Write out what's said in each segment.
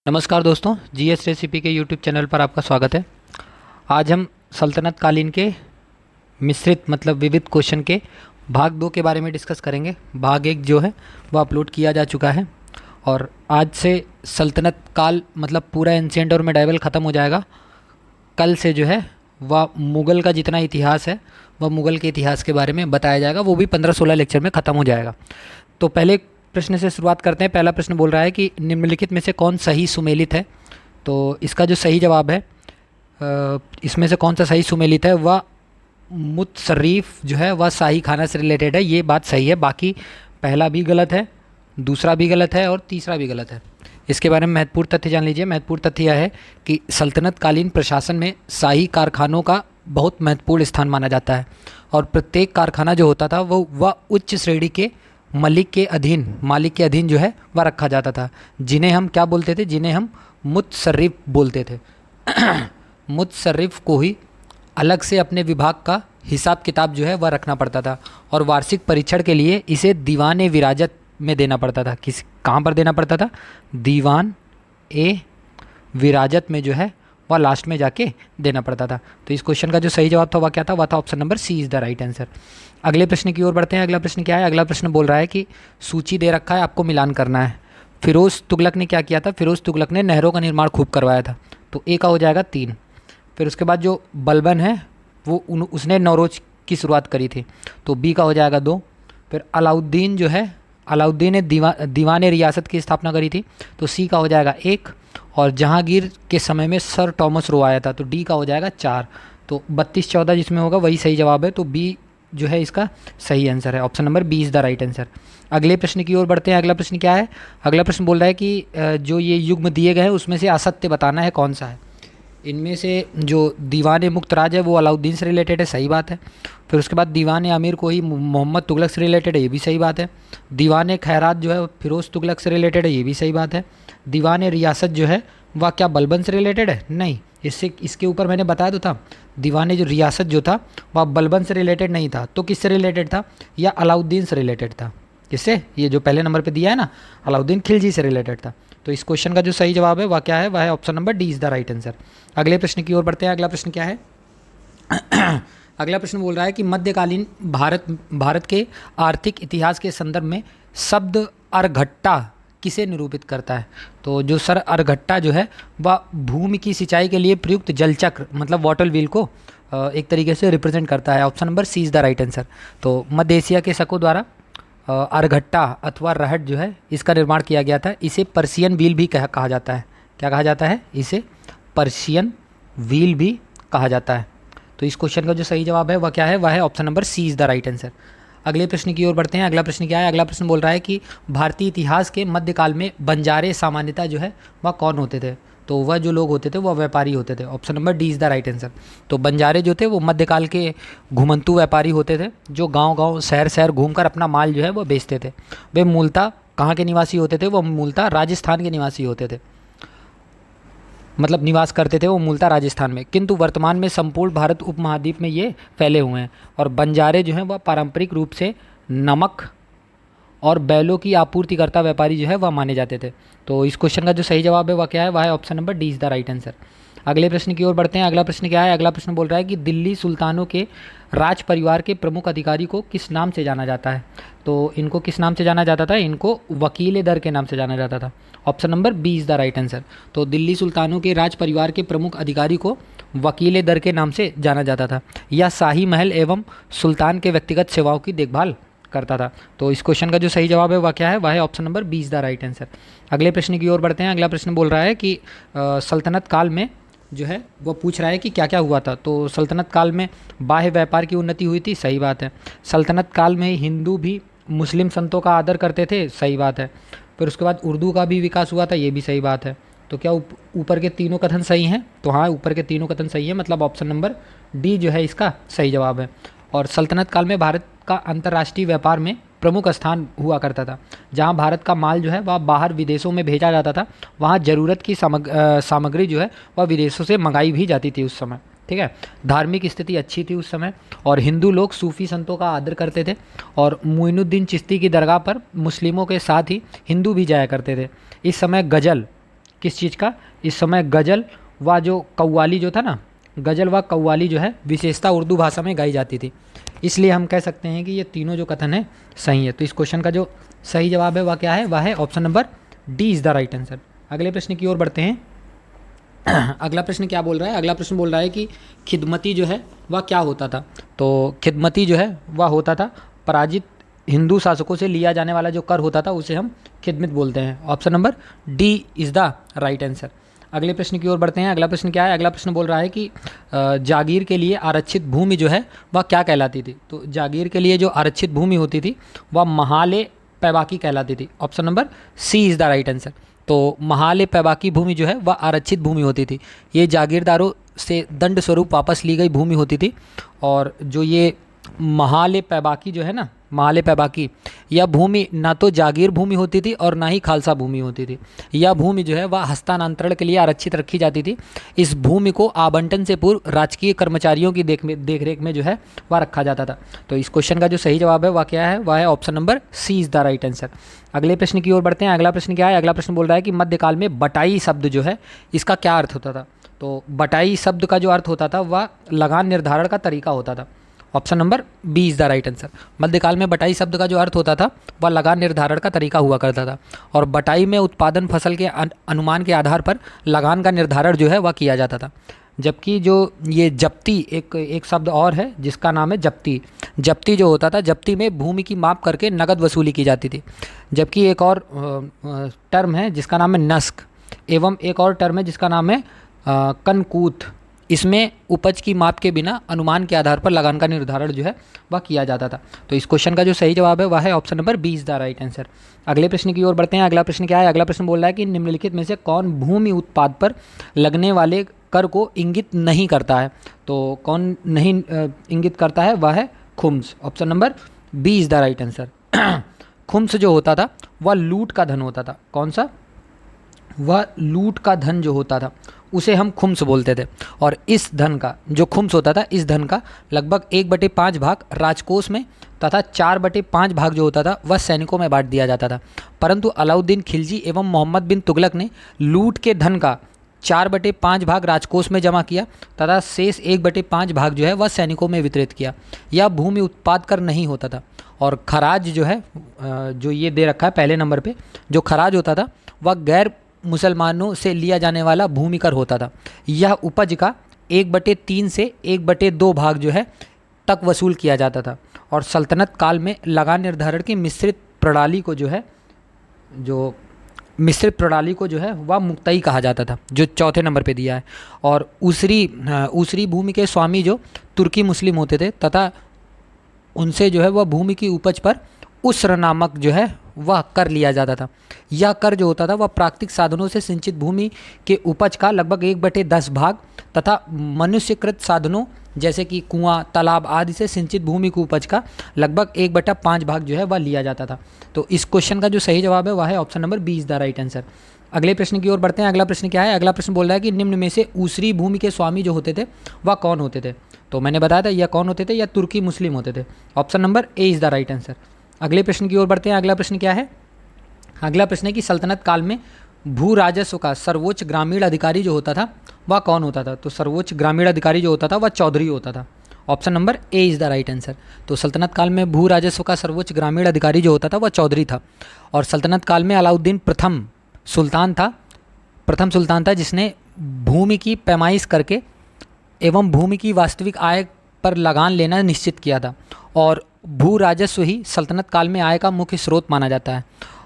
नमस्कार दोस्तों, GS recipe के यूट्यूब चैनल पर आपका स्वागत है। आज हम सल्तनत कालीन के मिश्रित मतलब विविध क्वेश्चन के भाग 2 के बारे में डिस्कस करेंगे। भाग 1 जो है वो अपलोड किया जा चुका है और आज से सल्तनत काल मतलब पूरा एंशिएंट और मेडाइवल ख़त्म हो जाएगा। कल से जो है वह मुग़ल का जितना इतिहास है वह मुग़ल के इतिहास के बारे में बताया जाएगा, वो भी 15-16 लेक्चर में ख़त्म हो जाएगा। तो पहले प्रश्न से शुरुआत करते हैं। पहला प्रश्न बोल रहा है कि निम्नलिखित में से कौन सही सुमेलित है। तो इसका जो सही जवाब है इसमें से कौन सा सही सुमेलित है, वह मुत्सर्रीफ जो है वह शाही खाना से रिलेटेड है। ये बात सही है। बाकी पहला भी गलत है, दूसरा भी गलत है और तीसरा भी गलत है। इसके बारे में महत्वपूर्ण तथ्य जान लीजिए। महत्वपूर्ण तथ्य यह है कि सल्तनत कालीन प्रशासन में शाही कारखानों का बहुत महत्वपूर्ण स्थान माना जाता है और प्रत्येक कारखाना जो होता था वह उच्च श्रेणी के मालिक के अधीन जो है वह रखा जाता था, जिन्हें हम क्या बोलते थे, जिन्हें हम मुत्सर्रिफ बोलते थे। मुत्सर्रिफ को ही अलग से अपने विभाग का हिसाब किताब जो है वह रखना पड़ता था और वार्षिक परीक्षण के लिए इसे दीवान ए विराजत में देना पड़ता था। कहाँ पर देना पड़ता था? दीवान ए विराजत में जो है वह लास्ट में जाके देना पड़ता था। तो इस क्वेश्चन का जो सही जवाब था वह क्या था? वह था option number C is the right answer. अगले प्रश्न की ओर बढ़ते हैं। अगला प्रश्न क्या है? अगला प्रश्न बोल रहा है कि सूची दे रखा है, आपको मिलान करना है। फिरोज़ तुगलक ने क्या किया था? फिरोज़ तुगलक ने नहरों का निर्माण खूब करवाया था। तो ए का हो जाएगा 3। फिर उसके बाद जो बलबन है वो उसने नौरोज की शुरुआत करी थी, तो बी का हो जाएगा 2। फिर अलाउद्दीन जो है, अलाउद्दीन ने दीवान रियासत की स्थापना करी थी, तो सी का हो जाएगा 1। और जहांगीर के समय में सर टॉमस रो आया था, तो डी का हो जाएगा 4। तो 32-14 जिसमें होगा वही सही जवाब है। तो बी जो है इसका सही आंसर है। Option number B is the right answer. अगले प्रश्न की ओर बढ़ते हैं। अगला प्रश्न क्या है? अगला प्रश्न बोल रहा है कि जो ये युग्म दिए गए हैं उसमें से असत्य बताना है कौन सा है। इनमें से जो दीवान मुक्तराज है वो अलाउद्दीन से रिलेटेड है, सही बात है। फिर उसके बाद दीवान आमिर को ही मोहम्मद तुगलक से रिलेटेड है, ये भी सही बात है। दीवान खैरात जो है फिरोज़ तुगलक से रिलेटेड है, ये भी सही बात है। दीवान रियासत जो है वह क्या बलबन से रिलेटेड है? नहीं, इसके ऊपर मैंने बताया तो था। दीवान जो रियासत जो था वह बलबन से रिलेटेड नहीं था, तो किससे रिलेटेड था? या अलाउद्दीन से रिलेटेड था। किससे? ये जो पहले नंबर पे दिया है ना, अलाउद्दीन खिलजी से रिलेटेड था। तो इस क्वेश्चन का जो सही जवाब है वह क्या है? वह है option number D is the right answer. अगले प्रश्न की ओर बढ़ते हैं। अगला प्रश्न क्या है? अगला प्रश्न बोल रहा है कि मध्यकालीन भारत के आर्थिक इतिहास के संदर्भ में शब्द अर्घट्टा किसे निरूपित करता है? तो जो सर अर्घट्टा जो है वह भूमि की सिंचाई के लिए प्रयुक्त जलचक्र मतलब वाटर व्हील को एक तरीके से रिप्रेजेंट करता है। Option number C is the right answer. तो मध्य एशिया के शकों द्वारा अर्घट्टा अथवा रहट जो है इसका निर्माण किया गया था। इसे पर्शियन व्हील भी कहा जाता है। क्या कहा जाता है? इसे पर्शियन व्हील भी कहा जाता है। तो इस क्वेश्चन का जो सही जवाब है वह क्या है? वह है option number C is the right answer. अगले प्रश्न की ओर बढ़ते हैं। अगला प्रश्न क्या है? अगला प्रश्न बोल रहा है कि भारतीय इतिहास के मध्यकाल में बंजारे सामान्यतः जो है वह कौन होते थे? तो वह जो लोग होते थे वह व्यापारी होते थे। Option number D is the right answer. तो बंजारे जो थे वो मध्यकाल के घुमंतू व्यापारी होते थे, जो गांव-गांव शहर-शहर घूमकर अपना माल जो है वो बेचते थे। वे मूलतः कहाँ के निवासी होते थे? वो मूलतः राजस्थान के निवासी होते थे, मतलब निवास करते थे वो मूलतः राजस्थान में। किंतु वर्तमान में संपूर्ण भारत उपमहाद्वीप में ये फैले हुए हैं और बंजारे जो हैं वह पारंपरिक रूप से नमक और बैलों की आपूर्तिकर्ता व्यापारी जो है वह माने जाते थे। तो इस क्वेश्चन का जो सही जवाब है वह क्या है? वह है option number D is the right answer. अगले प्रश्न की ओर बढ़ते हैं। अगला प्रश्न क्या है? अगला प्रश्न बोल रहा है कि दिल्ली सुल्तानों के राज परिवार के प्रमुख अधिकारी को किस नाम से जाना जाता है? तो इनको किस नाम से जाना जाता था? इनको वकील दर के नाम से जाना जाता था। Option number B is the right answer. तो दिल्ली सुल्तानों के राज परिवार के प्रमुख अधिकारी को वकील दर के नाम से जाना जाता था। यह शाही महल एवं सुल्तान के व्यक्तिगत सेवाओं की देखभाल करता था। तो इस क्वेश्चन का जो सही जवाब है वह क्या है? वह है option number B is the right answer. अगले प्रश्न की ओर बढ़ते हैं। अगला प्रश्न बोल रहा है कि सल्तनत काल में जो है वो पूछ रहा है कि क्या क्या हुआ था। तो सल्तनत काल में बाह्य व्यापार की उन्नति हुई थी, सही बात है। सल्तनत काल में हिंदू भी मुस्लिम संतों का आदर करते थे, सही बात है। फिर उसके बाद उर्दू का भी विकास हुआ था, ये भी सही बात है। तो क्या ऊपर के तीनों कथन सही हैं? तो हाँ, ऊपर के तीनों कथन सही है, मतलब ऑप्शन नंबर डी जो है इसका सही जवाब है। और सल्तनत काल में भारत का अंतर्राष्ट्रीय व्यापार में प्रमुख स्थान हुआ करता था। जहां भारत का माल जो है वह बाहर विदेशों में भेजा जाता था, वहां ज़रूरत की सामग्री जो है वह विदेशों से मंगाई भी जाती थी उस समय। ठीक है, धार्मिक स्थिति अच्छी थी उस समय और हिंदू लोग सूफ़ी संतों का आदर करते थे और मुइनुद्दीन चिश्ती की दरगाह पर मुस्लिमों के साथ ही हिंदू भी जाया करते थे। इस समय गज़ल किस चीज़ का? इस समय गज़ल व जो कव्वाली जो था ना, गज़ल व कव्वाली जो है विशेषता उर्दू भाषा में गाई जाती थी। इसलिए हम कह सकते हैं कि ये तीनों जो कथन है सही है। तो इस क्वेश्चन का जो सही जवाब है वह क्या है? वह है option number D is the right answer. अगले प्रश्न की ओर बढ़ते हैं। अगला प्रश्न क्या बोल रहा है? अगला प्रश्न बोल रहा है कि खिदमती जो है वह क्या होता था? तो खिदमती जो है वह होता था पराजित हिंदू शासकों से लिया जाने वाला जो कर होता था उसे हम खिदमत बोलते हैं। Option number D is the right answer. अगले प्रश्न की ओर बढ़ते हैं। अगला प्रश्न क्या है? अगला प्रश्न बोल रहा है कि जागीर के लिए आरक्षित भूमि जो है वह क्या कहलाती थी? तो जागीर के लिए जो आरक्षित भूमि होती थी वह महाले पैबाकी कहलाती थी। Option number C is the right answer. तो महाले पैबाकी भूमि जो है वह आरक्षित भूमि होती थी। ये जागीरदारों से दंड स्वरूप वापस ली गई भूमि होती थी। और जो ये महाले पैबाकी जो है ना, महाले पैबाकी, यह भूमि ना तो जागीर भूमि होती थी और ना ही खालसा भूमि होती थी। यह भूमि जो है वह हस्तांतरण के लिए आरक्षित रखी जाती थी। इस भूमि को आवंटन से पूर्व राजकीय कर्मचारियों की देखरेख में जो है वह रखा जाता था। तो इस क्वेश्चन का जो सही जवाब है वह क्या है? वह है option number C is the right answer. अगले प्रश्न की ओर बढ़ते हैं। अगला प्रश्न क्या है? अगला प्रश्न बोल रहा है कि मध्यकाल में बटाई शब्द जो है इसका क्या अर्थ होता था? तो बटाई शब्द का जो अर्थ होता था वह लगान निर्धारण का तरीका होता था। Option number B is the right answer. मध्यकाल में बटाई शब्द का जो अर्थ होता था वह लगान निर्धारण का तरीका हुआ करता था। और बटाई में उत्पादन फसल के अनुमान के आधार पर लगान का निर्धारण जो है वह किया जाता था। जबकि जो ये जप्ती एक शब्द और है जिसका नाम है जप्ती। जप्ती जो होता था, जप्ती में भूमि की माप करके नगद वसूली की जाती थी। जबकि एक और टर्म है जिसका नाम है नस्क, एवं एक और टर्म है जिसका नाम है कनकूत। इसमें उपज की माप के बिना अनुमान के आधार पर लगान का निर्धारण जो है वह किया जाता था। तो इस क्वेश्चन का जो सही जवाब है वह है option number B is the right answer. अगले प्रश्न की ओर बढ़ते हैं। अगला प्रश्न क्या है? अगला प्रश्न बोल रहा है कि निम्नलिखित में से कौन भूमि उत्पाद पर लगने वाले कर को इंगित नहीं करता है? तो कौन नहीं इंगित करता है? वह है खुम्स। Option number B is the right answer. खुम्स जो होता था वह लूट का धन होता था। कौन सा? वह लूट का धन जो होता था उसे हम खुम्स बोलते थे। और इस धन का जो खुम्स होता था, इस धन का लगभग 1/5 भाग राजकोष में तथा 4/5 भाग जो होता था वह सैनिकों में बांट दिया जाता था। परंतु अलाउद्दीन खिलजी एवं मोहम्मद बिन तुगलक ने लूट के धन का 4/5 भाग राजकोष में जमा किया तथा शेष 1/5 भाग जो है वह सैनिकों में वितरित किया। यह भूमि उत्पाद कर नहीं होता था। और खराज जो है, जो ये दे रखा है पहले नंबर पे, जो खराज होता था वह गैर मुसलमानों से लिया जाने वाला भूमि कर होता था। यह उपज का 1/3 से 1/2 भाग जो है तक वसूल किया जाता था। और सल्तनत काल में लगान निर्धारण की मिश्रित प्रणाली को जो है वह मुक्तई कहा जाता था, जो चौथे नंबर पे दिया है। और उसरी भूमि के स्वामी जो तुर्की मुस्लिम होते थे तथा उनसे जो है वह भूमि की उपज पर उसर नामक जो है वह कर लिया जाता था। यह कर जो होता था वह प्राकृतिक साधनों से सिंचित भूमि के उपज का लगभग 1/10 भाग तथा मनुष्यकृत साधनों जैसे कि कुआं, तालाब आदि से सिंचित भूमि की उपज का लगभग 1/5 भाग जो है वह लिया जाता था। तो इस क्वेश्चन का जो सही जवाब है वह है option number B is the right answer. अगले प्रश्न की ओर बढ़ते हैं। अगला प्रश्न क्या है? अगला प्रश्न बोल रहा है कि निम्न में से ऊसरी भूमि के स्वामी जो होते थे वह कौन होते थे? तो मैंने बताया था यह कौन होते थे? यह तुर्की मुस्लिम होते थे। Option number A is the right answer. अगले प्रश्न की ओर बढ़ते हैं। अगला प्रश्न क्या है? अगला प्रश्न है कि सल्तनत काल में भू राजस्व का सर्वोच्च ग्रामीण अधिकारी जो होता था वह कौन होता था? तो सर्वोच्च ग्रामीण अधिकारी जो होता था वह चौधरी होता था। Option number A is the right answer. तो सल्तनत काल में भू राजस्व का सर्वोच्च ग्रामीण अधिकारी जो होता था वह चौधरी था। और सल्तनत काल में अलाउद्दीन प्रथम सुल्तान था जिसने भूमि की पैमाइश करके एवं भूमि की वास्तविक आय पर लगान लेना निश्चित किया था। और भू राजस्व ही सल्तनत काल में आय का मुख्य स्रोत माना जाता है।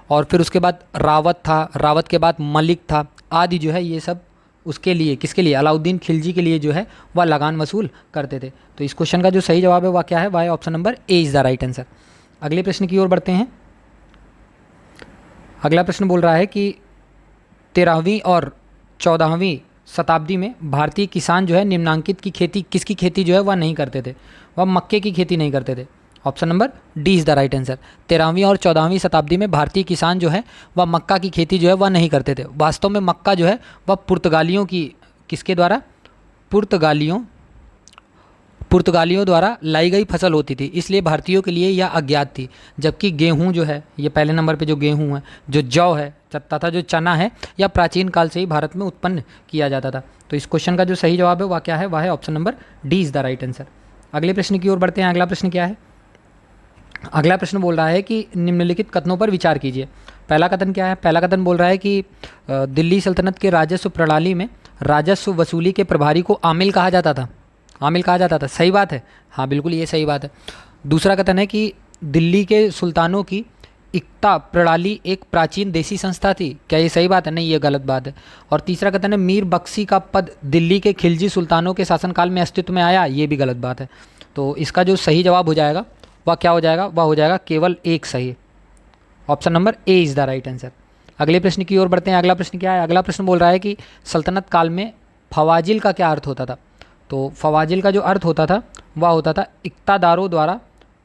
और फिर उसके बाद रावत था, रावत के बाद मलिक था आदि जो है ये सब उसके लिए, किसके लिए? अलाउद्दीन खिलजी के लिए जो है वह लगान वसूल करते थे। तो इस क्वेश्चन का जो सही जवाब है वह क्या है? वह है option number A is the right answer. अगले प्रश्न की ओर बढ़ते हैं। अगला प्रश्न बोल रहा है कि 13वीं और 14वीं शताब्दी में भारतीय किसान जो है निम्नांकित की खेती, किसकी खेती जो है वह नहीं करते थे? वह मक्के की खेती नहीं करते थे। Option number D is the right answer. 13वीं और 14वीं शताब्दी में भारतीय किसान जो है वह मक्का की खेती जो है वह नहीं करते थे। वास्तव में मक्का जो है वह पुर्तगालियों की, किसके द्वारा? पुर्तगालियों पुर्तगालियों द्वारा लाई गई फसल होती थी, इसलिए भारतीयों के लिए यह अज्ञात थी। जबकि गेहूं जो है, ये पहले नंबर पे जो गेहूं है, जो जौ है तथा जो चना है, यह प्राचीन काल से ही भारत में उत्पन्न किया जाता था। तो इस क्वेश्चन का जो सही जवाब है वह क्या है, वह है option number D is the right answer. अगले प्रश्न की ओर बढ़ते हैं। अगला प्रश्न क्या है? अगला प्रश्न बोल रहा है कि निम्नलिखित कथनों पर विचार कीजिए। पहला कथन क्या है? पहला कथन बोल रहा है कि दिल्ली सल्तनत के राजस्व प्रणाली में राजस्व वसूली के प्रभारी को आमिल कहा जाता था। आमिल कहा जाता था, सही बात है, हाँ बिल्कुल ये सही बात है। दूसरा कथन है कि दिल्ली के सुल्तानों की इक्ता प्रणाली एक प्राचीन देसी संस्था थी। क्या ये सही बात है? नहीं, ये गलत बात है। और तीसरा कथन है मीर बख्शी का पद दिल्ली के खिलजी सुल्तानों के शासनकाल में अस्तित्व में आया। ये भी गलत बात है। तो इसका जो सही जवाब हो जाएगा वह क्या हो जाएगा? वह हो जाएगा केवल एक सही। Option number A is the right answer. अगले प्रश्न की ओर बढ़ते हैं। अगला प्रश्न क्या है? अगला प्रश्न बोल रहा है कि सल्तनत काल में फवाजिल का क्या अर्थ होता था? तो फवाजिल का जो अर्थ होता था वह होता था इक्तादारों द्वारा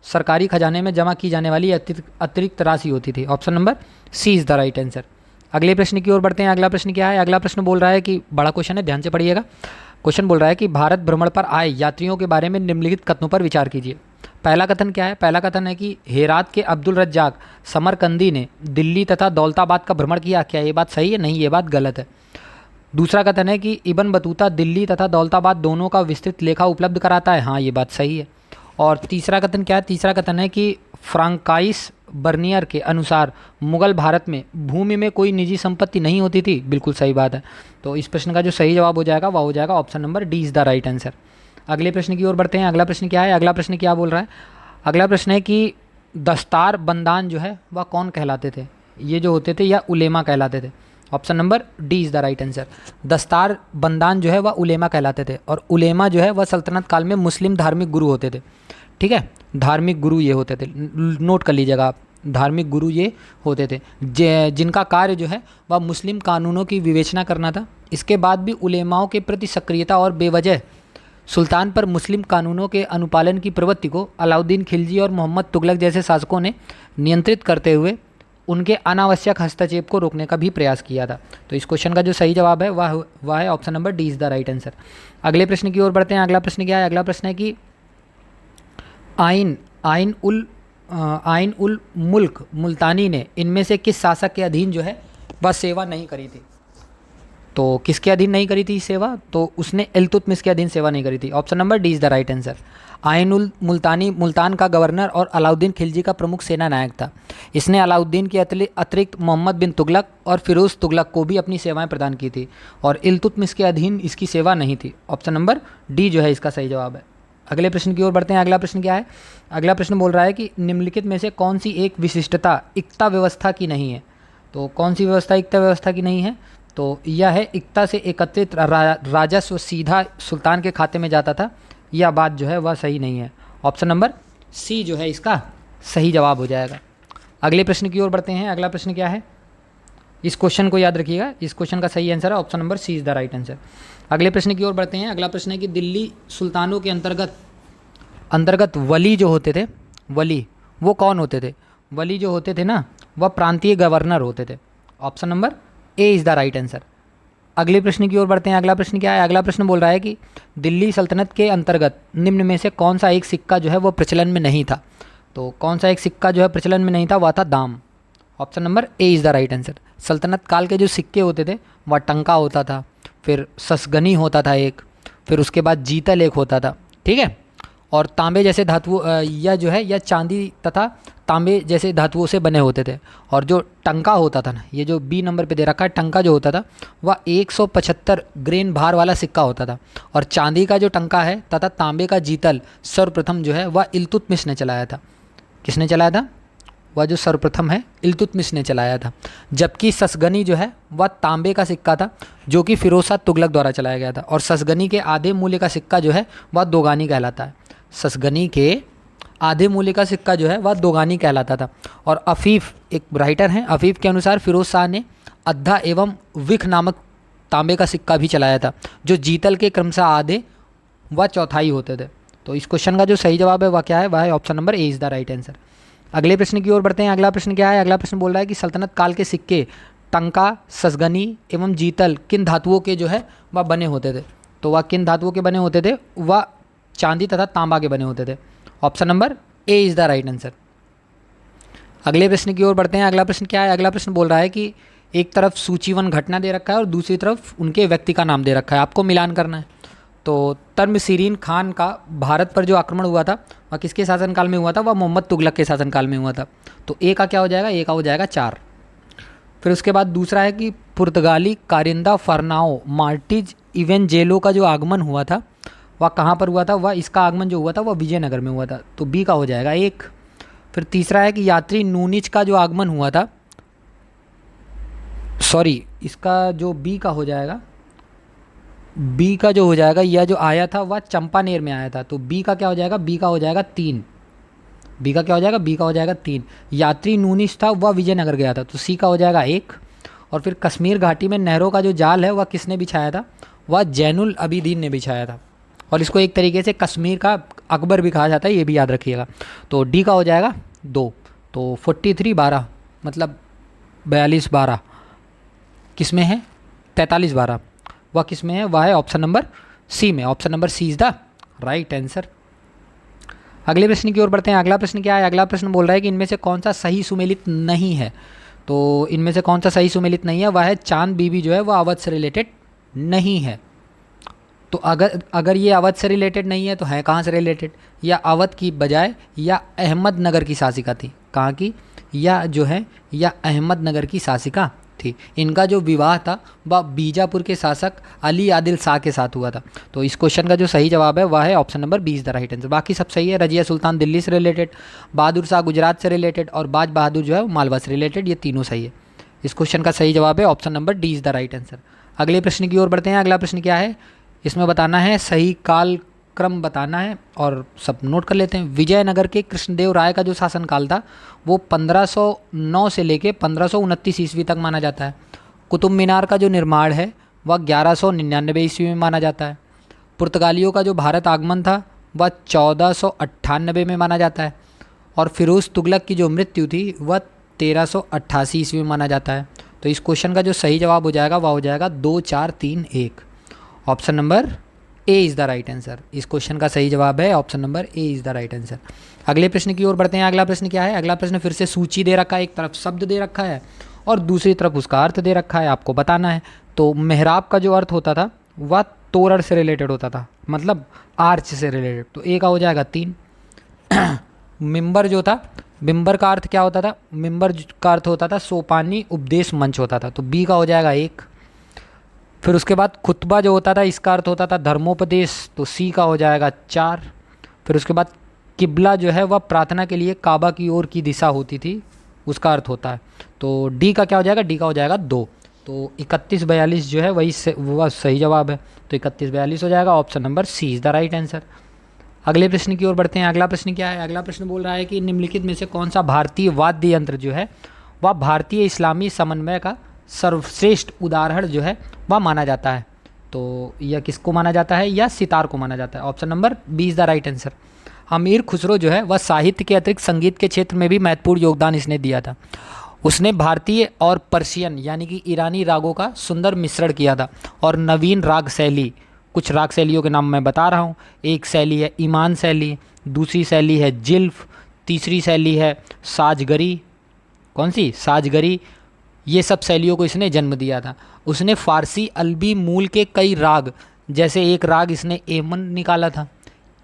सरकारी खजाने में जमा की जाने वाली अतिरिक्त राशि होती थी। Option number C is the right answer. अगले प्रश्न की ओर बढ़ते हैं। अगला प्रश्न क्या है? अगला प्रश्न बोल रहा है कि बड़ा क्वेश्चन है, ध्यान से पढ़िएगा। क्वेश्चन बोल रहा है कि भारत भ्रमण पर आए यात्रियों के बारे में निम्नलिखित कथनों पर विचार कीजिए। पहला कथन क्या है? पहला कथन है कि हेरात के अब्दुल रज्जाक समरकंदी ने दिल्ली तथा दौलताबाद का भ्रमण किया। क्या ये बात सही है? नहीं, ये बात गलत है। दूसरा कथन है कि इब्न बतूता दिल्ली तथा दौलताबाद दोनों का विस्तृत लेखा उपलब्ध कराता है। हाँ, ये बात सही है। और तीसरा कथन क्या है? तीसरा कथन है कि फ्रांकाइस बर्नियर के अनुसार मुगल भारत में भूमि में कोई निजी संपत्ति नहीं होती थी। बिल्कुल सही बात है। तो इस प्रश्न का जो सही जवाब हो जाएगा वह हो जाएगा option number D is the right answer. अगले प्रश्न की ओर बढ़ते हैं। अगला प्रश्न क्या है? अगला प्रश्न क्या बोल रहा है? अगला प्रश्न है कि दस्तार बंदान जो है वह कौन कहलाते थे? ये जो होते थे या उलेमा कहलाते थे। Option number D is the right answer. दस्तार बंदान जो है वह उलेमा कहलाते थे, और उलेमा जो है वह सल्तनत काल में मुस्लिम धार्मिक गुरु होते थे। ठीक है, धार्मिक गुरु ये होते थे, नोट कर लीजिएगा आप, धार्मिक गुरु ये होते थे जिनका कार्य जो है वह मुस्लिम कानूनों की विवेचना करना था। इसके बाद भी उलेमाओं के प्रति सक्रियता और बेवजह सुल्तान पर मुस्लिम कानूनों के अनुपालन की प्रवृत्ति को अलाउद्दीन खिलजी और मोहम्मद तुगलक जैसे शासकों ने नियंत्रित करते हुए उनके अनावश्यक हस्तक्षेप को रोकने का भी प्रयास किया था। तो इस क्वेश्चन का जो सही जवाब है वह है option number D is the right answer. अगले प्रश्न की ओर बढ़ते हैं। अगला प्रश्न क्या है? अगला प्रश्न है कि आइन उल मुल्क मुल्तानी ने इनमें से किस शासक के अधीन जो है वह सेवा नहीं करी थी? तो किसके अधीन नहीं करी थी सेवा? तो उसने इल्तुतमिश के अधीन सेवा नहीं करी थी। Option number D is the right answer. आइन उल मुल्तानी मुल्तान का गवर्नर और अलाउद्दीन खिलजी का प्रमुख सेना नायक था। इसने अलाउद्दीन के अतिरिक्त मोहम्मद बिन तुगलक और फिरोज़ तुगलक को भी अपनी सेवाएं प्रदान की थी, और इल्तुतमिश के अधीन इसकी सेवा नहीं थी। ऑप्शन नंबर डी जो है इसका सही जवाब है। अगले प्रश्न की ओर बढ़ते हैं। अगला प्रश्न क्या है? अगला प्रश्न बोल रहा है कि निम्नलिखित में से कौन सी एक विशिष्टता इक्ता व्यवस्था की नहीं है? तो कौन सी व्यवस्था इक्ता व्यवस्था की नहीं है? तो यह है इक्ता से एकत्रित राजस्व सीधा सुल्तान के खाते में जाता था। यह बात जो है वह सही नहीं है। ऑप्शन नंबर सी जो है इसका सही जवाब हो जाएगा। अगले प्रश्न की ओर बढ़ते हैं। अगला प्रश्न क्या है? इस क्वेश्चन को याद रखिएगा, इस क्वेश्चन का सही आंसर है option number C is the right answer. अगले प्रश्न की ओर बढ़ते हैं। अगला प्रश्न है कि दिल्ली सुल्तानों के अंतर्गत वली जो होते थे, वली वो कौन होते थे? वली जो होते थे ना वह प्रांतीय गवर्नर होते थे। Option number A is the right answer. अगले प्रश्न की ओर बढ़ते हैं। अगला प्रश्न क्या है? अगला प्रश्न बोल रहा है कि दिल्ली सल्तनत के अंतर्गत निम्न में से कौन सा एक सिक्का जो है वो प्रचलन में नहीं था? तो कौन सा एक सिक्का जो है प्रचलन में नहीं था? वह था दाम। Option number A is the right answer. सल्तनत काल के जो सिक्के होते थे वह टंका होता था, फिर ससगनी होता था एक, फिर उसके बाद जीतल एक होता था। ठीक है, और तांबे जैसे धातु या जो है या चांदी तथा तांबे जैसे धातुओं से बने होते थे। और जो टंका होता था ना, ये जो बी नंबर पे दे रखा है, टंका जो होता था वह 175 ग्रेन भार वाला सिक्का होता था। और चांदी का जो टंका है तथा तांबे का जीतल सर्वप्रथम जो है वह इल्तुतमिश ने चलाया था। किसने चलाया था? वह जो सर्वप्रथम है इल्तुतमिश ने चलाया था। जबकि ससगनी जो है वह तांबे का सिक्का था जो कि फिरोज शाह तुगलक द्वारा चलाया गया था। और ससगनी के आधे मूल्य का सिक्का जो है वह दोगानी कहलाता है। ससगनी के आधे मूल्य का सिक्का जो है वह दोगानी कहलाता था। और अफीफ एक राइटर हैं, अफीफ के अनुसार फिरोज शाह ने अद्धा एवं विख नामक तांबे का सिक्का भी चलाया था, जो जीतल के क्रमशः आधे व चौथाई होते थे। तो इस क्वेश्चन का जो सही जवाब है वह क्या है? वह है option number A is the right answer. अगले प्रश्न की ओर बढ़ते हैं। अगला प्रश्न क्या है? अगला प्रश्न बोल रहा है कि सल्तनत काल के सिक्के टंका, ससगनी एवं जीतल किन धातुओं के जो है वह बने होते थे? तो वह किन धातुओं के बने होते थे? वह चांदी तथा तांबा के बने होते थे। Option number A is the right answer. अगले प्रश्न की ओर बढ़ते हैं। अगला प्रश्न क्या है? अगला प्रश्न बोल रहा है कि एक तरफ सूचीवन घटना दे रखा है और दूसरी तरफ उनके व्यक्ति का नाम दे रखा है, आपको मिलान करना है। तो तर्मशीरीन खान का भारत पर जो आक्रमण हुआ था वह किसके शासनकाल में हुआ था? वह मोहम्मद तुगलक के शासनकाल में हुआ था। तो ए का क्या हो जाएगा? ए का हो जाएगा 4। फिर उसके बाद दूसरा है कि पुर्तगाली कारिंदा फर्नाओ मार्टिज इवेंजेलो का जो आगमन हुआ था वह कहाँ पर हुआ था? वह इसका आगमन जो हुआ था वह विजयनगर में हुआ था। तो बी का हो जाएगा 1। फिर तीसरा है कि यात्री नूनिच का जो आगमन हुआ था, सॉरी इसका जो बी का हो जाएगा, बी का जो हो जाएगा, यह जो आया था वह चंपानेर में आया था। तो बी का क्या हो जाएगा? बी का हो जाएगा 3। बी का क्या हो जाएगा? बी का हो जाएगा 3। यात्री नूनिच था वह विजयनगर गया था। तो सी का हो जाएगा 1। और फिर कश्मीर घाटी में नहरों का जो जाल है वह किसने बिछाया था? वह जैनुल अबिदीन ने बिछाया था। और इसको एक तरीके से कश्मीर का अकबर भी कहा जाता है, ये भी याद रखिएगा। तो डी का हो जाएगा 2। तो 43-12 मतलब 42-12 किस में है? 43-12 वह किस में है? वह है ऑप्शन नंबर सी में। Option number C is the right answer. अगले प्रश्न की ओर बढ़ते हैं। अगला प्रश्न क्या है? अगला प्रश्न बोल रहा है कि इनमें से कौन सा सही सुमेलित नहीं है। तो इनमें से कौन सा सही सुमेलित नहीं है? वह है चांद बीबी जो है वह अवध से रिलेटेड नहीं है। तो अगर ये अवध से रिलेटेड नहीं है तो है कहाँ से रिलेटेड? या अवध की बजाय या अहमदनगर की शासिका थी। कहाँ की? या जो है या अहमदनगर की शासिका थी। इनका जो विवाह था वह बीजापुर के शासक अली आदिल शाह के साथ हुआ था। तो इस क्वेश्चन का जो सही जवाब है वह है option number 20 the right answer. बाकी सब सही है। रजिया सुल्तान दिल्ली से रिलेटेड, बहादुर शाह गुजरात से रिलेटेड और बाज बहादुर जो है मालवा से रिलेटेड, ये तीनों सही है। इस क्वेश्चन का सही जवाब है option number D is the right answer. अगले प्रश्न की ओर बढ़ते हैं। अगला प्रश्न क्या है? इसमें बताना है सही काल क्रम बताना है और सब नोट कर लेते हैं। विजयनगर के कृष्णदेव राय का जो शासनकाल था वो 1509 से लेके 1529 ईस्वी तक माना जाता है। कुतुब मीनार का जो निर्माण है वह 1199 ईस्वी में माना जाता है। पुर्तगालियों का जो भारत आगमन था वह 1498 में माना जाता है। और फिरोज़ तुगलक की जो मृत्यु थी वह 1388 ईस्वी में माना जाता है। तो इस क्वेश्चन का जो सही जवाब हो जाएगा वह हो जाएगा 2 4 3 1। Option number A is the right answer. इस क्वेश्चन का सही जवाब है option number A is the right answer. अगले प्रश्न की ओर बढ़ते हैं। अगला प्रश्न क्या है? अगला प्रश्न फिर से सूची दे रखा है, एक तरफ शब्द दे रखा है और दूसरी तरफ उसका अर्थ दे रखा है, आपको बताना है। तो मेहराब का जो अर्थ होता था वह तोरण से रिलेटेड होता था, मतलब आर्च से रिलेटेड। तो ए का हो जाएगा 3। मिंबर जो था, मिंबर का अर्थ क्या होता था? मिंबर का अर्थ होता था सोपानी उपदेश मंच होता था। तो बी का हो जाएगा 1। फिर उसके बाद खुतबा जो होता था इसका अर्थ होता था धर्मोपदेश। तो सी का हो जाएगा 4। फिर उसके बाद किबला जो है वह प्रार्थना के लिए काबा की ओर की दिशा होती थी, उसका अर्थ होता है। तो डी का क्या हो जाएगा? डी का हो जाएगा 2। तो 31-42 जो है वह सही जवाब है। तो 31-42 हो जाएगा। Option number C is the right answer. अगले प्रश्न की ओर बढ़ते हैं। अगला प्रश्न क्या है? अगला प्रश्न बोल रहा है कि निम्नलिखित में से कौन सा भारतीय वाद्य यंत्र जो है वह भारतीय इस्लामी समन्वय का सर्वश्रेष्ठ उदाहरण जो है वह माना जाता है। तो यह किसको माना जाता है? या सितार को माना जाता है। Option number B is the right answer. Amir Khusro जो है वह साहित्य के अतिरिक्त संगीत के क्षेत्र में भी महत्वपूर्ण योगदान इसने दिया था। उसने भारतीय और पर्शियन यानी कि ईरानी रागों का सुंदर मिश्रण किया था और नवीन राग शैली, कुछ राग शैलियों के नाम मैं बता रहा हूँ। एक शैली है ईमान शैली, दूसरी शैली है जिल्फ, तीसरी शैली है साजगरी। कौन सी? साजगरी। ये सब शैलियों को इसने जन्म दिया था। उसने फ़ारसी अल्बी मूल के कई राग, जैसे एक राग इसने एमन निकाला था,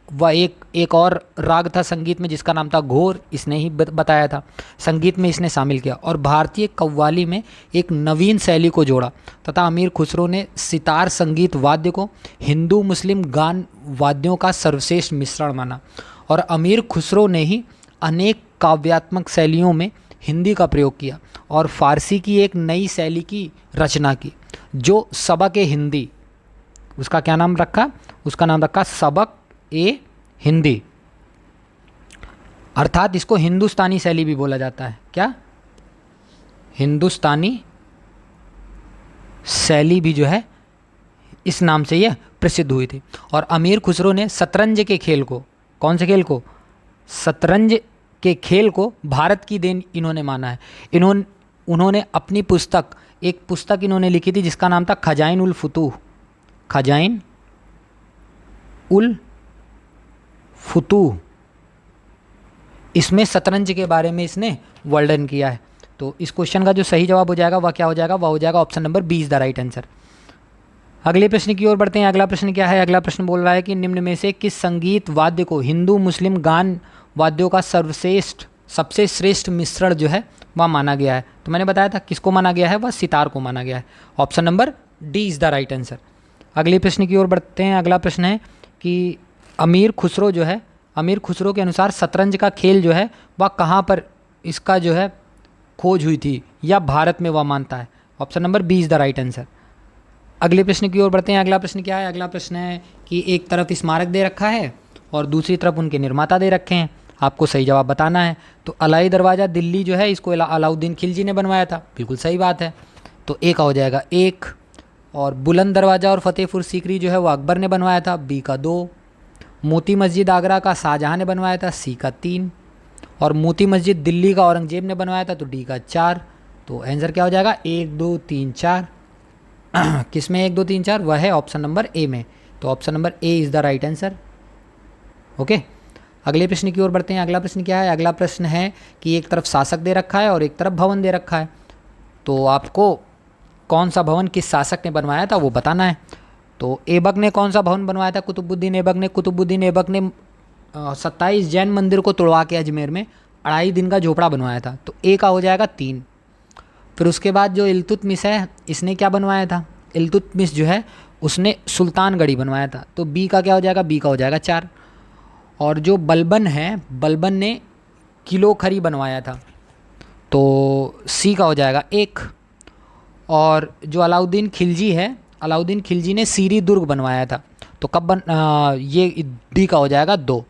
वह एक और राग था संगीत में जिसका नाम था घोर, इसने ही बताया था, संगीत में इसने शामिल किया। और भारतीय कव्वाली में एक नवीन शैली को जोड़ा तथा अमीर खुसरो ने सितार संगीत वाद्य को हिंदू मुस्लिम गान वाद्यों का सर्वश्रेष्ठ मिश्रण माना। और अमीर खुसरो ने ही अनेक काव्यात्मक शैलियों में हिंदी का प्रयोग किया और फारसी की एक नई शैली की रचना की जो सबक ए हिंदी, उसका क्या नाम रखा? उसका नाम रखा सबक ए हिंदी, अर्थात इसको हिंदुस्तानी शैली भी बोला जाता है। क्या? हिंदुस्तानी शैली भी जो है इस नाम से यह प्रसिद्ध हुई थी। और अमीर खुसरो ने शतरंज के खेल को, कौन से खेल को? शतरंज के खेल को भारत की देन इन्होंने माना है। उन्होंने अपनी एक पुस्तक इन्होंने लिखी थी जिसका नाम था खजाइन उल फुतूह, खजाइन उल फुतूह, इसमें शतरंज के बारे में इसने वर्णन किया है। तो इस क्वेश्चन का जो सही जवाब हो जाएगा वह क्या हो जाएगा, वह हो जाएगा option number B is the right answer. अगले प्रश्न की ओर बढ़ते हैं। अगला प्रश्न क्या है, अगला प्रश्न बोल रहा है कि निम्न में से किस संगीत वाद्य को हिंदू मुस्लिम गान वाद्यों का सर्वश्रेष्ठ सबसे श्रेष्ठ मिश्रण जो है वह माना गया है। तो मैंने बताया था किसको माना गया है, वह सितार को माना गया है। Option number D is the right answer. अगले प्रश्न की ओर बढ़ते हैं। अगला प्रश्न है कि अमीर खुसरो जो है, अमीर खुसरो के अनुसार शतरंज का खेल जो है वह कहाँ पर इसका जो है खोज हुई थी या भारत में वह मानता है। Option number B is the right answer. अगले प्रश्न की ओर बढ़ते हैं। अगला प्रश्न क्या है, अगला प्रश्न है कि एक तरफ स्मारक दे रखा है और दूसरी तरफ उनके निर्माता दे रखे हैं, आपको सही जवाब बताना है। तो अलाई दरवाज़ा दिल्ली जो है इसको अलाउद्दीन खिलजी ने बनवाया था, बिल्कुल सही बात है। तो ए का हो जाएगा 1। और बुलंद दरवाज़ा और फतेहपुर सीकरी जो है वो अकबर ने बनवाया था, बी का 2। मोती मस्जिद आगरा का शाहजहाँ ने बनवाया था, सी का 3। और मोती मस्जिद दिल्ली का औरंगजेब ने बनवाया था, तो डी का 4। तो आंसर क्या हो जाएगा 1 2 3 4। किस में 1 2 3 4, वह है ऑप्शन नंबर ए में। तो option number A is the right answer. Okay, अगले प्रश्न की ओर बढ़ते हैं। अगला प्रश्न क्या है, अगला प्रश्न है कि एक तरफ शासक दे रखा है और एक तरफ भवन दे रखा है, तो आपको कौन सा भवन किस शासक ने बनवाया था वो बताना है। तो ऐबक ने कौन सा भवन बनवाया था, कुतुबुद्दीन ऐबक ने। कुतुबुद्दीन ऐबक ने 27 जैन मंदिर को तोड़वा के अजमेर में 2.5 दिन का झोपड़ा बनवाया था, तो ए का हो जाएगा 3। फिर उसके बाद जो इल्तुतमिश है इसने क्या बनवाया था, इल्तुतमिश जो है उसने सुल्तानगढ़ी बनवाया था, तो बी का क्या हो जाएगा, बी का हो जाएगा 4। और जो बलबन है, बलबन ने किलो खरी बनवाया था, तो सी का हो जाएगा 1। और जो अलाउद्दीन खिलजी है, अलाउद्दीन खिलजी ने सीरी दुर्ग बनवाया था, तो ये डी का हो जाएगा 2।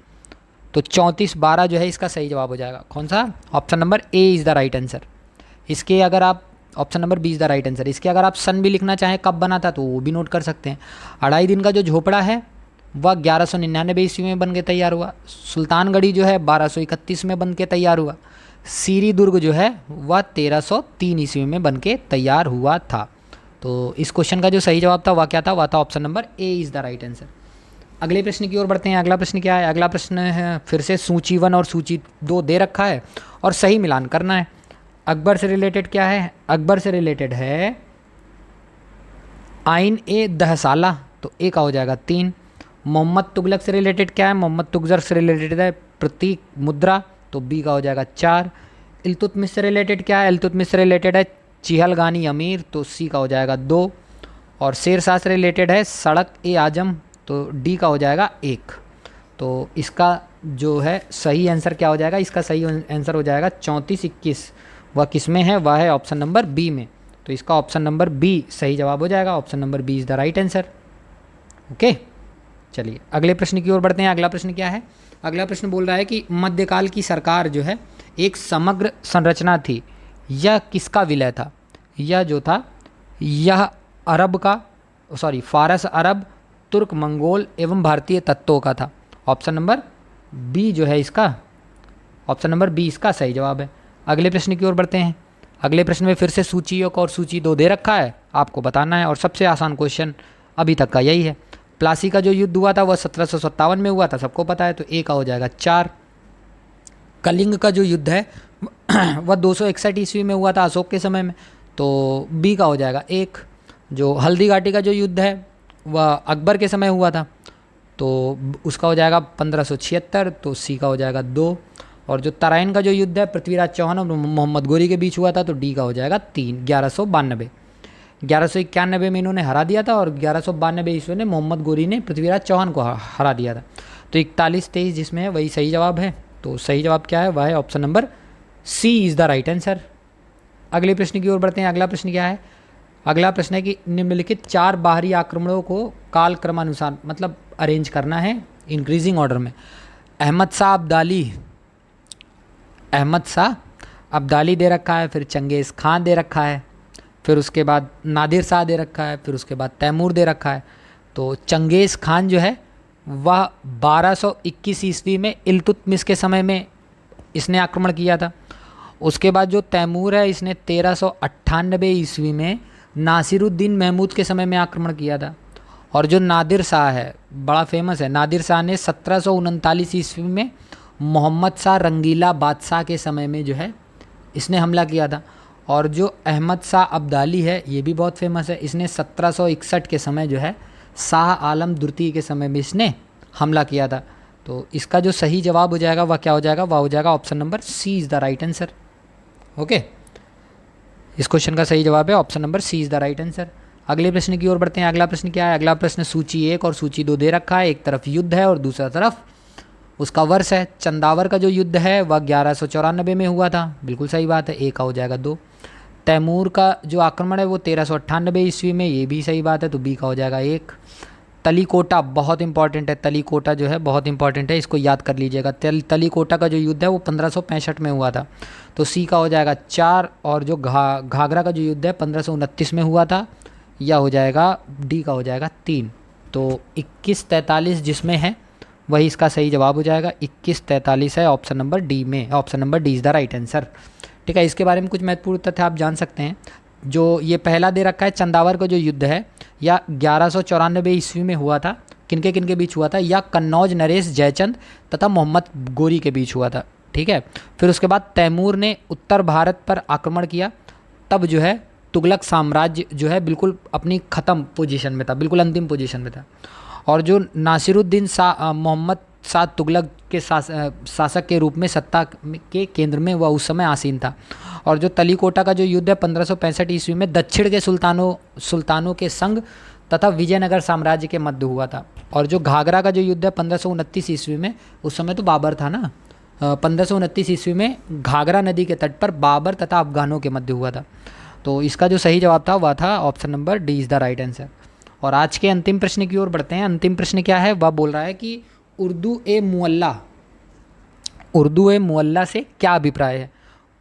तो 34-12 जो है इसका सही जवाब हो जाएगा। कौन सा, option number A is the right answer. इसके अगर आप option number B is the right answer. इसके अगर आप सन भी लिखना चाहें कब बना था तो वो भी नोट कर सकते हैं। 2.5 दिन का जो झोपड़ा है वह 1199 ईस्वी में बन के तैयार हुआ। सुल्तानगढ़ी जो है 1231 में बन के तैयार हुआ। सीरी दुर्ग जो है वह 1303 ईस्वी में बन के तैयार हुआ था। तो इस क्वेश्चन का जो सही जवाब था वह क्या था, वह था option number A is the right answer. अगले प्रश्न की ओर बढ़ते हैं। अगला प्रश्न क्या है, अगला प्रश्न है फिर से सूची 1 और सूची 2 दे रखा है और सही मिलान करना है। अकबर से रिलेटेड क्या है, अकबर से रिलेटेड है आइन ए दहसाला, तो ए का हो जाएगा 3। मोहम्मद तुगलक से रिलेटेड क्या है, मोहम्मद तुगलक से रिलेटेड है प्रतीक मुद्रा, तो बी का हो जाएगा 4। इल्तुतमिश से रिलेटेड क्या है, इल्तुतमिश से रिलेटेड है चिहलगानी अमीर, तो सी का हो जाएगा 2। और शेर शाह से रिलेटेड है सड़क ए आजम, तो डी का हो जाएगा 1। तो इसका जो है सही आंसर क्या हो जाएगा, इसका सही आंसर हो जाएगा 34-21। वह किस में है, वह है ऑप्शन नंबर बी में। तो इसका ऑप्शन नंबर बी सही जवाब हो जाएगा। Option number B is the right answer. Okay, चलिए अगले प्रश्न की ओर बढ़ते हैं। अगला प्रश्न क्या है, अगला प्रश्न बोल रहा है कि मध्यकाल की सरकार जो है एक समग्र संरचना थी, यह किसका विलय था। यह जो था यह अरब का फारस अरब तुर्क मंगोल एवं भारतीय तत्वों का था। ऑप्शन नंबर बी जो है इसका, ऑप्शन नंबर बी इसका सही जवाब है। अगले प्रश्न की ओर बढ़ते हैं। अगले प्रश्न में फिर से सूची 1 और सूची 2 दे रखा है, आपको बताना है और सबसे आसान क्वेश्चन अभी तक का यही है। प्लासी का जो युद्ध हुआ था वह 1757 में हुआ था, सबको पता है, तो ए का हो जाएगा 4। कलिंग का जो युद्ध है वह 261 ईस्वी में हुआ था अशोक के समय में, तो बी का हो जाएगा 1। जो हल्दी घाटी का जो युद्ध है वह अकबर के समय हुआ था, तो उसका हो जाएगा 1576, तो सी का हो जाएगा 2। और जो तराइन का जो युद्ध है पृथ्वीराज चौहान और मोहम्मद गोरी के बीच हुआ था, तो डी का हो जाएगा 3, 1192। 1191 में इन्होंने हरा दिया था और 1192 ईस्वी में मोहम्मद गोरी ने पृथ्वीराज चौहान को हरा दिया था। तो 41-23 जिसमें है वही सही जवाब है। तो सही जवाब क्या है, वह है option number C is the right answer. अगले प्रश्न की ओर बढ़ते हैं। अगला प्रश्न क्या है, अगला प्रश्न है कि निम्नलिखित 4 बाहरी आक्रमणों को काल क्रमानुसार मतलब अरेंज करना है इंक्रीजिंग ऑर्डर में। अहमद शाह अब्दाली दे रखा है, फिर चंगेज़ खान दे रखा है, फिर उसके बाद नादिर शाह दे रखा है, फिर उसके बाद तैमूर दे रखा है। तो चंगेज़ खान जो है वह 1221 ईस्वी में इल्तुतमिश के समय में इसने आक्रमण किया था। उसके बाद जो तैमूर है इसने 1398 ईस्वी में नासिरुद्दीन महमूद के समय में आक्रमण किया था। और जो नादिर शाह है बड़ा फेमस है, नादिर शाह ने 1739 ईस्वी में मोहम्मद शाह रंगीला बादशाह के समय में जो है इसने हमला किया था। और जो अहमद शाह अब्दाली है ये भी बहुत फेमस है, इसने 1761 के समय जो है शाह आलम द्वितीय के समय में इसने हमला किया था। तो इसका जो सही जवाब हो जाएगा वह क्या हो जाएगा, वह हो जाएगा option number C is the right answer. Okay, इस क्वेश्चन का सही जवाब है option number C is the right answer. अगले प्रश्न की ओर बढ़ते हैं। अगला प्रश्न क्या है, अगला प्रश्न सूची 1 और सूची 2 दे रखा है। एक तरफ युद्ध है और दूसरा तरफ उसका वर्ष है। चंदावर का जो युद्ध है वह 1194 में हुआ था, बिल्कुल सही बात है, ए का हो जाएगा 2। तैमूर का जो आक्रमण है वो 1398 ईस्वी में, ये भी सही बात है, तो बी का हो जाएगा 1। तलीकोटा बहुत इंपॉर्टेंट है, तलीकोटा जो है बहुत इंपॉर्टेंट है, इसको याद कर लीजिएगा। तलीकोटा का जो युद्ध है वो 1565 में हुआ था, तो सी का हो जाएगा 4। और जो घाघरा का जो युद्ध है 1529 में हुआ था, यह हो जाएगा डी का हो जाएगा 3। तो 2143 जिसमें है वही इसका सही जवाब हो जाएगा। 2143 है ऑप्शन नंबर डी में, option number D is the right answer. ठीक है, इसके बारे में कुछ महत्वपूर्ण तथ्य आप जान सकते हैं। जो ये पहला दे रखा है, चंदावर का जो युद्ध है या 1194 ईस्वी में हुआ था, किनके किनके बीच हुआ था, या कन्नौज नरेश जयचंद तथा मोहम्मद गोरी के बीच हुआ था। ठीक है, फिर उसके बाद तैमूर ने उत्तर भारत पर आक्रमण किया, तब जो है तुगलक साम्राज्य जो है बिल्कुल अपनी ख़त्म पोजीशन में था, बिल्कुल अंतिम पोजीशन में था। और जो नासिरुद्दीन शाह मोहम्मद शाह तुगलक के शासक के रूप में सत्ता के केंद्र में वह उस समय आसीन था। और जो तलीकोटा का जो युद्ध है 1565 ईस्वी में दक्षिण के सुल्तानों के संग तथा विजयनगर साम्राज्य के मध्य हुआ था। और जो घाघरा का जो युद्ध है 1529 ईस्वी में, उस समय तो बाबर था ना, 1529 ईस्वी में घाघरा नदी के तट पर बाबर तथा अफगानों के मध्य हुआ था। तो इसका जो सही जवाब था वह था option number D is the right answer. और आज के अंतिम प्रश्न की ओर बढ़ते हैं। अंतिम प्रश्न क्या है, वह बोल रहा है कि उर्दू ए मुअल्ला से क्या अभिप्राय है।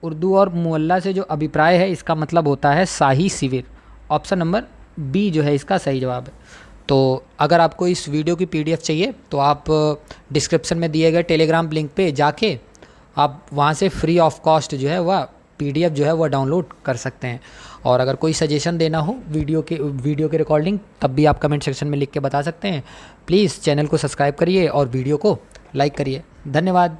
उर्दू और मुअल्ला से जो अभिप्राय है इसका मतलब होता है शाही शिविर। ऑप्शन नंबर बी जो है इसका सही जवाब है। तो अगर आपको इस वीडियो की PDF चाहिए तो आप डिस्क्रिप्शन में दिए गए टेलीग्राम लिंक पे जाके आप वहाँ से फ्री ऑफ कॉस्ट जो है वह PDF जो है वह डाउनलोड कर सकते हैं। और अगर कोई सजेशन देना हो वीडियो के रिकॉर्डिंग, तब भी आप कमेंट सेक्शन में लिख के बता सकते हैं। प्लीज़ चैनल को सब्सक्राइब करिए और वीडियो को लाइक करिए। धन्यवाद।